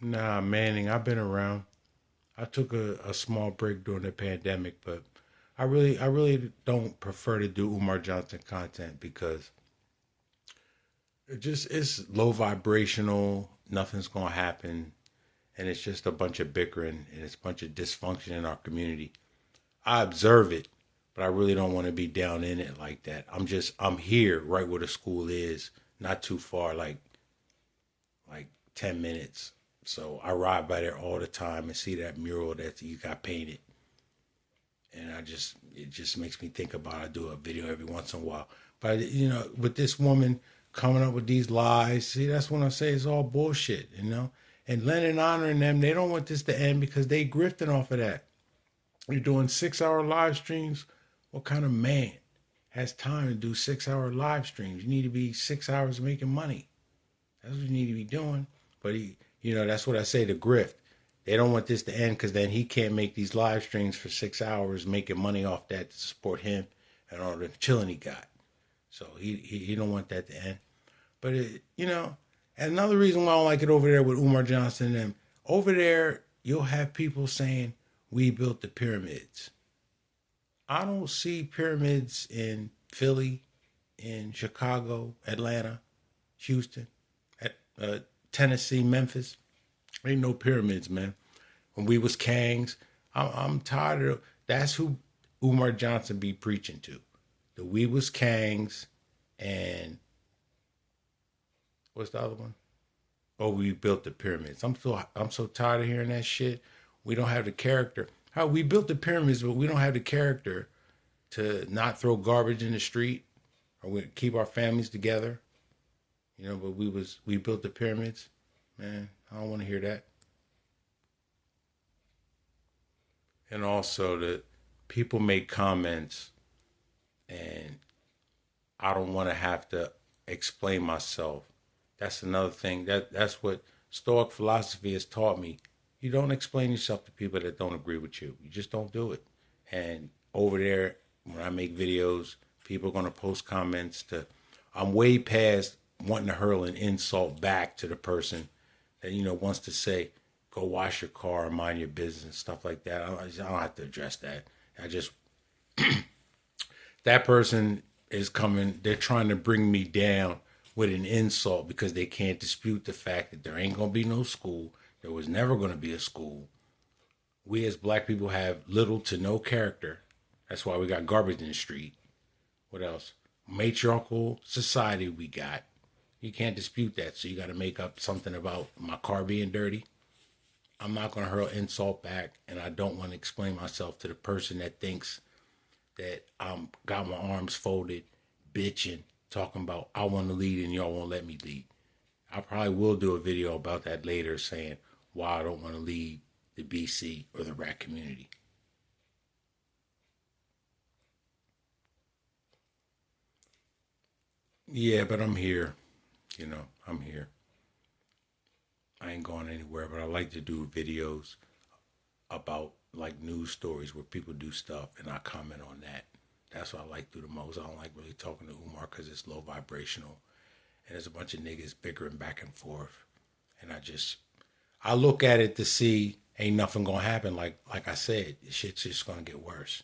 Nah, Manning, I've been around. I took a small break during the pandemic, but I really don't prefer to do Umar Johnson content because it's low vibrational, nothing's gonna happen, and it's just a bunch of bickering and it's a bunch of dysfunction in our community. I observe it, but I really don't want to be down in it like that. I'm here right where the school is, not too far, like 10 minutes. So I ride by there all the time and see that mural that you got painted. And it just makes me think about I do a video every once in a while. But with this woman coming up with these lies, see, that's when I say it's all bullshit. And Lennon honoring them, they don't want this to end because they grifting off of that. You're doing 6 hour live streams. What kind of man has time to do 6 hour live streams? You need to be 6 hours making money. That's what you need to be doing. But that's what I say to grift. They don't want this to end because then he can't make these live streams for 6 hours making money off that to support him and all the chilling he got. So he don't want that to end. But and another reason why I don't like it over there with Umar Johnson and them, over there you'll have people saying we built the pyramids. I don't see pyramids in Philly, in Chicago, Atlanta, Houston, Tennessee, Memphis. Ain't no pyramids, man. When we was Kangs, I'm tired of. That's who Umar Johnson be preaching to. The we was Kangs, and what's the other one? Oh, we built the pyramids. I'm so tired of hearing that shit. We don't have the character. How we built the pyramids, but we don't have the character to not throw garbage in the street, or we keep our families together. But we built the pyramids. Man, I don't want to hear that. And also that people make comments and I don't want to have to explain myself. That's another thing. That's what Stoic philosophy has taught me. You don't explain yourself to people that don't agree with you. You just don't do it. And over there, when I make videos, people are gonna post comments to. I'm way past wanting to hurl an insult back to the person that wants to say, "Go wash your car and mind your business," and stuff like that. I don't have to address that. I just that person is coming. They're trying to bring me down with an insult because they can't dispute the fact that there ain't gonna be no school. There was never gonna be a school. We as black people have little to no character. That's why we got garbage in the street. What else? Matriarchal society we got. You can't dispute that. So you got to make up something about my car being dirty. I'm not going to hurl insult back, and I don't want to explain myself to the person that thinks that I'm got my arms folded, bitching, talking about I want to lead and y'all won't let me lead. I probably will do a video about that later, saying why I don't want to lead the BC or the rat community. Yeah, but I'm here. I'm here. I ain't going anywhere, but I like to do videos about like news stories where people do stuff and I comment on that. That's what I like to do the most. I don't like really talking to Umar because it's low vibrational and there's a bunch of niggas bickering back and forth. And I look at it to see ain't nothing gonna happen. Like I said, shit's just gonna get worse.